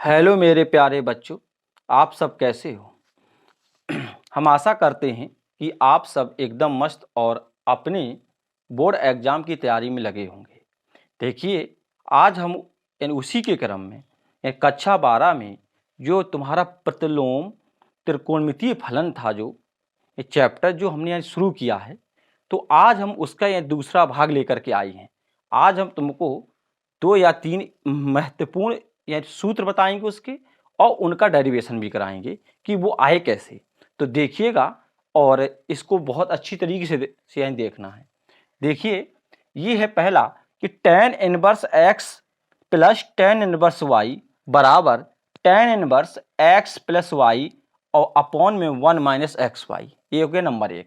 Hello मेरे प्यारे बच्चों, आप सब कैसे हो। हम आशा करते हैं कि आप सब एकदम मस्त और अपने बोर्ड एग्ज़ाम की तैयारी में लगे होंगे। देखिए, आज हम उसी के क्रम में कक्षा 12 में जो तुम्हारा प्रतिलोम त्रिकोणमितीय फलन था, जो ये चैप्टर जो हमने यहाँ शुरू किया है, तो आज हम उसका यह दूसरा भाग लेकर के आए हैं। आज हम तुमको 2 या 3 महत्वपूर्ण या सूत्र बताएंगे उसके, और उनका डेरिवेशन भी कराएंगे कि वो आए कैसे। तो देखिएगा और इसको बहुत अच्छी तरीके से देखना है। देखिए, ये है पहला कि tan inverse x plus tan inverse y बराबर tan inverse x plus y और अपॉन में 1 माइनस एक्स वाई। ये हो गया नंबर 1।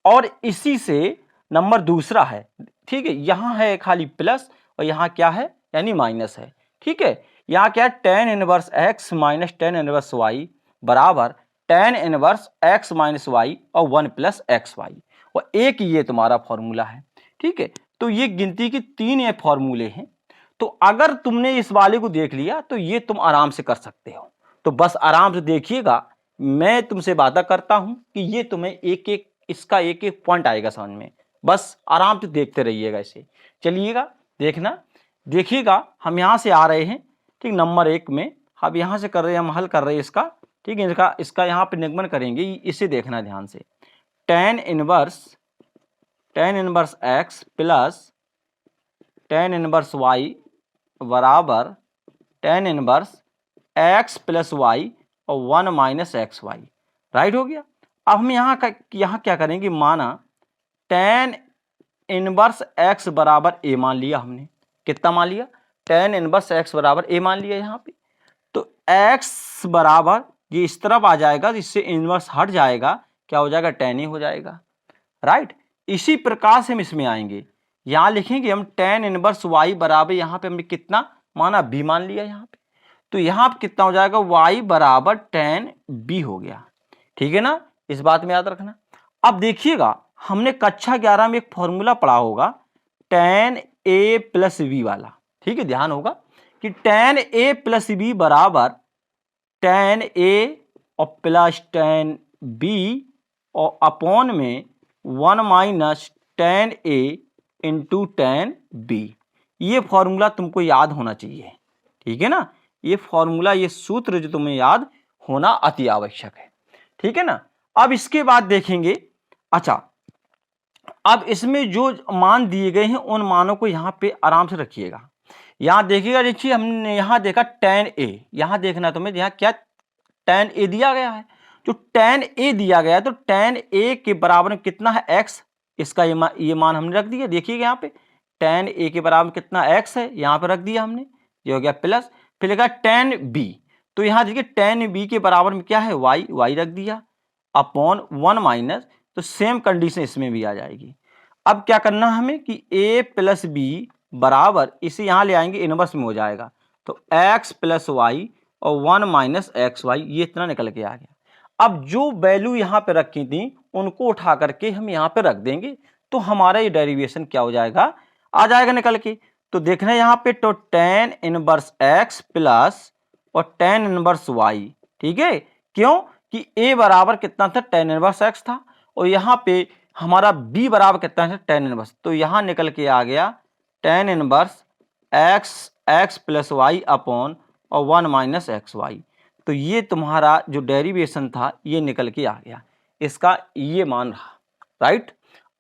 और इसी से नंबर दूसरा है, ठीक है, यहाँ है खाली प्लस और यहाँ क्या है यानी माइनस है। ठीक है, यहाँ क्या है tan inverse x minus tan inverse y बराबर tan inverse x minus y और 1 प्लस एक्स वाई, और एक ये तुम्हारा फॉर्मूला है। ठीक है, तो ये गिनती के 3 ये फॉर्मूले हैं। तो अगर तुमने इस वाले को देख लिया तो ये तुम आराम से कर सकते हो। तो बस आराम से देखिएगा, मैं तुमसे वादा करता हूं कि ये तुम्हें एक एक इसका एक एक पॉइंट आएगा समझ में। बस आराम से देखते रहिएगा इसे। चलिएगा देखना, देखिएगा हम यहाँ से आ रहे हैं। ठीक, नंबर 1 में अब यहाँ से कर रहे हैं, हम हल कर रहे हैं इसका। ठीक है, इसका यहाँ पे निगमन करेंगे, इसे देखना ध्यान से। tan inverse x plus tan inverse y बराबर tan inverse x plus Y और 1 माइनस एक्स वाई। राइट हो गया। अब हम यहाँ क्या करेंगे, माना tan इनवर्स x बराबर a मान लिया हमने। कितना मान लिया? tan इनवर्स x बराबर a मान लिया यहाँ पे। तो x बराबर ये इस तरफ आ जाएगा, इससे इनवर्स हट जाएगा, क्या हो जाएगा tan a हो जाएगा। राइट, इसी प्रकार से हम इसमें आएंगे, यहाँ लिखेंगे हम tan इनवर्स y बराबर, यहाँ पे हमने कितना माना b मान लिया यहाँ पे। तो यहाँ पे कितना हो जाएगा y बराबर tan b हो गया। ठीक है ना, इस बात में याद रखना। अब देखिएगा, हमने कक्षा 11 में एक फॉर्मूला पढ़ा होगा tan a प्लस b वाला। ठीक है, ध्यान होगा कि tan a प्लस b बराबर tan a और प्लस tan b और अपॉन में 1 minus tan a into tan b। ये फॉर्मूला तुमको याद होना चाहिए। ठीक है ना, ये फॉर्मूला, ये सूत्र जो तुम्हें याद होना अति आवश्यक है। ठीक है ना। अब इसके बाद देखेंगे, अच्छा, अब इसमें जो मान दिए गए हैं उन मानों को यहाँ पे आराम से रखिएगा। यहाँ देखिएगा, देखिए हमने यहाँ देखा tan a, यहाँ देखना तुम्हें, यहाँ क्या tan a दिया गया है। जो tan a दिया गया है तो tan a के बराबर में कितना है x, इसका ये मान हमने रख दिया। देखिएगा यहाँ पे tan a के बराबर कितना x है, यहाँ पे रख दिया हमने, ये हो गया प्लस। फिर लगा tan b, तो यहाँ देखिए tan b के बराबर में क्या है y रख दिया अपॉन 1 माइनस, तो सेम कंडीशन इसमें भी आ जाएगी। अब क्या करना है हमें कि a प्लस b बराबर, इसे यहाँ ले आएंगे इनवर्स में हो जाएगा, तो x प्लस वाई और 1 माइनस एक्स वाई, ये इतना निकल के आ गया। अब जो वैल्यू यहाँ पे रखी थी उनको उठा करके हम यहाँ पे रख देंगे, तो हमारा ये डेरिवेशन क्या हो जाएगा, आ जाएगा निकल के। तो देखना यहाँ पे, तो tan इनवर्स x प्लस और tan इनवर्स y। ठीक है, क्यों कि a बराबर कितना था, tan इनवर्स x था, और यहाँ पे हमारा b बराबर कितना है, tan इनवर्स, तो यहाँ निकल के आ गया tan inverse x plus Y upon और 1 माइनस एक्स वाई। तो ये तुम्हारा जो डेरिवेशन था ये निकल के आ गया, इसका ये मान रहा। राइट,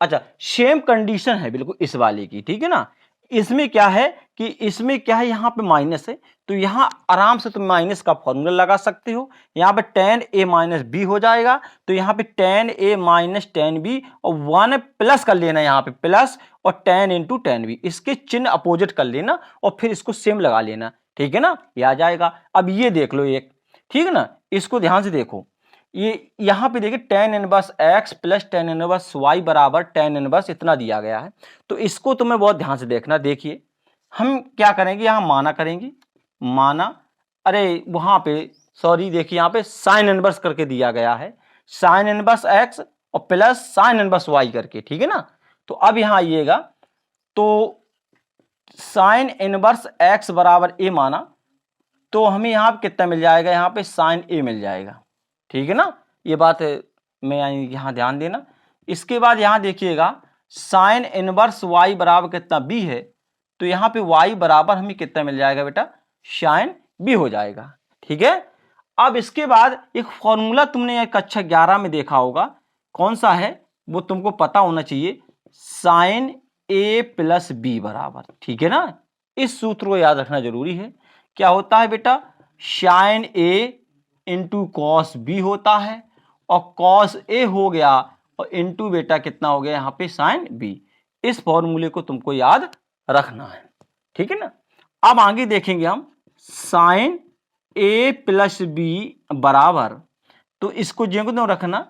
अच्छा, सेम कंडीशन है बिल्कुल इस वाले की। ठीक है ना, इसमें क्या है कि इसमें क्या है, यहाँ पे माइनस है, तो यहाँ आराम से तुम माइनस का फॉर्मूला लगा सकते हो। यहाँ पे tan a माइनस बी हो जाएगा, तो यहाँ पे tan a minus tan b और 1 प्लस कर लेना, यहाँ पे प्लस और tan इंटू tan b, इसके चिन्ह अपोजिट कर लेना और फिर इसको सेम लगा लेना। ठीक है ना, ये आ जाएगा। अब ये देख लो एक, ठीक है ना, इसको ध्यान से देखो, ये यहाँ पे देखिए tan inverse x plus tan inverse y बराबर tan इनवर्स इतना दिया गया है। तो इसको तुम्हें बहुत ध्यान से देखना। देखिए हम क्या करेंगे, यहाँ माना करेंगे, माना, अरे वहां पे सॉरी, देखिए यहाँ पे साइन इनवर्स करके दिया गया है, साइन इनवर्स x और प्लस साइन इनवर्स y करके। ठीक है ना, तो अब यहाँ आइएगा, तो साइन इनवर्स x बराबर a माना, तो हमें यहाँ पे कितना मिल जाएगा, यहाँ पे साइन ए मिल जाएगा। ठीक है ना, ये बात में यहाँ ध्यान देना। इसके बाद यहाँ देखिएगा साइन इनवर्स वाई बराबर कितना बी है, तो यहाँ पे वाई बराबर हमें कितना मिल जाएगा बेटा, साइन बी हो जाएगा। ठीक है, अब इसके बाद एक फॉर्मूला तुमने कक्षा 11 में देखा होगा, कौन सा है वो तुमको पता होना चाहिए, साइन ए प्लस बी बराबर। ठीक है ना, इस सूत्र को याद रखना जरूरी है। क्या होता है बेटा, साइन ए इंटू कॉस बी होता है, और कॉस ए हो गया और इंटू बेटा कितना हो गया यहाँ पे साइन बी। इस फॉर्मूले को तुमको याद रखना है। ठीक है ना, अब आगे देखेंगे हम साइन ए प्लस बी बराबर, तो इसको जो रखना,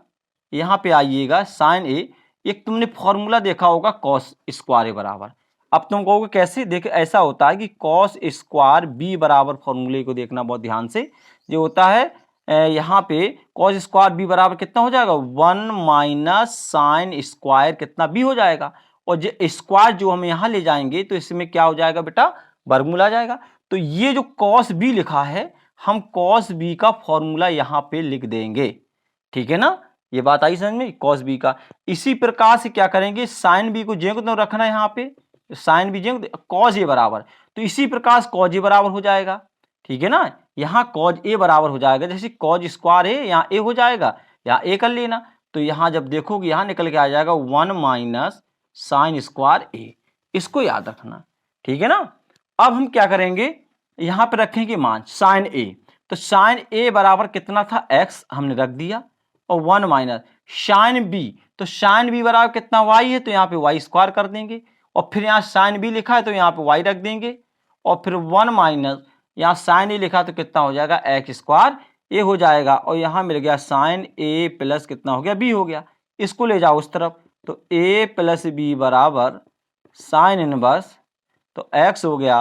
यहाँ पे आइएगा साइन ए, एक तुमने फॉर्मूला देखा होगा कॉस स्क्वायर बराबर। अब तुम कहोगे कैसे, देखे ऐसा होता है कि कॉस स्क्वायर बी बराबर, फॉर्मूले को देखना बहुत ध्यान से, जो होता है यहाँ पे कॉस स्क्वायर बी बराबर कितना हो जाएगा, 1 माइनस साइन स्क्वायर कितना बी हो जाएगा, और जो स्क्वायर जो हम यहाँ ले जाएंगे तो इसमें क्या हो जाएगा बेटा, वर्गमूल आ जाएगा। तो ये जो कॉस बी लिखा है, हम कॉस बी का फॉर्मूला यहाँ पे लिख देंगे। ठीक है ना, ये बात आई समझ में, कॉस बी का। इसी प्रकार से क्या करेंगे, साइन बी को जे को तो रखना है यहाँ पे, sine B J cos A बराबर, तो इसी प्रकार से कॉज ए बराबर हो जाएगा। ठीक है ना, यहाँ कॉज ए बराबर हो जाएगा, जैसे कॉज स्क्वायर है यहाँ ए हो जाएगा, यहाँ ए कर लेना, तो यहाँ जब देखोगे यहाँ निकल के आ जाएगा 1 माइनस साइन स्क्वायर ए, इसको याद रखना। ठीक है ना, अब हम क्या करेंगे, यहाँ पे रखेंगे मान साइन ए, तो साइन ए बराबर कितना था, एक्स हमने रख दिया, और 1 माइनस साइन बी, तो साइन बी बराबर कितना वाई है, तो यहाँ पे वाई स्क्वायर कर देंगे, और फिर यहाँ साइन बी लिखा है तो यहाँ पे वाई रख देंगे, और फिर 1 माइनस यहाँ साइन ए लिखा तो कितना हो जाएगा, एक्स स्क्वायर ए हो जाएगा, और यहाँ मिल गया साइन ए प्लस कितना हो गया, बी हो गया। इसको ले जाओ उस तरफ, तो ए प्लस बी बराबर साइन इनवर्स, तो एक्स हो गया,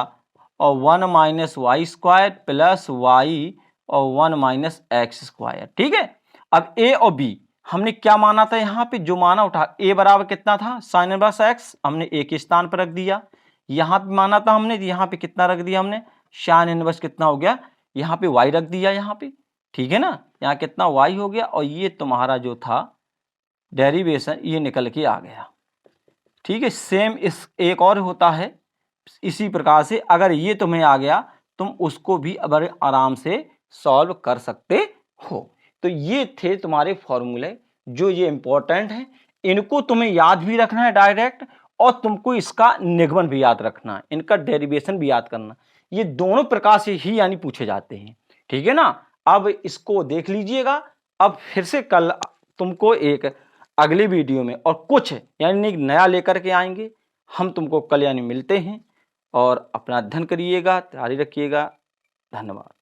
और 1 minus Y square plus Y, और 1 माइनस एक्स स्क्वायर। ठीक है, अब ए और बी हमने क्या माना था, यहाँ पे जो माना उठा, ए बराबर कितना था, साइन इनवर्स एक्स, हमने ए के स्थान पर रख दिया। यहाँ पे माना था हमने, यहाँ पे कितना रख दिया हमने, साइन इनवर्स कितना हो गया, यहाँ पे वाई रख दिया यहाँ पे। ठीक है ना, यहाँ कितना वाई हो गया, और ये तुम्हारा जो था डेरिवेशन ये निकल के आ गया। ठीक है, सेम इस एक और होता है इसी प्रकार से, अगर ये तुम्हें आ गया तुम उसको भी बड़े आराम से सॉल्व कर सकते हो। तो ये थे तुम्हारे फॉर्मूले जो ये इंपॉर्टेंट हैं, इनको तुम्हें याद भी रखना है डायरेक्ट, और तुमको इसका निगमन भी याद रखना है, इनका डेरिवेशन भी याद करना। ये दोनों प्रकार से ही यानी पूछे जाते हैं। ठीक है ना, अब इसको देख लीजिएगा। अब फिर से कल तुमको एक अगले वीडियो में और कुछ यानी नया लेकर के आएंगे। हम तुमको कल यानी मिलते हैं, और अपना अध्ययन करिएगा, तैयारी रखिएगा। धन्यवाद।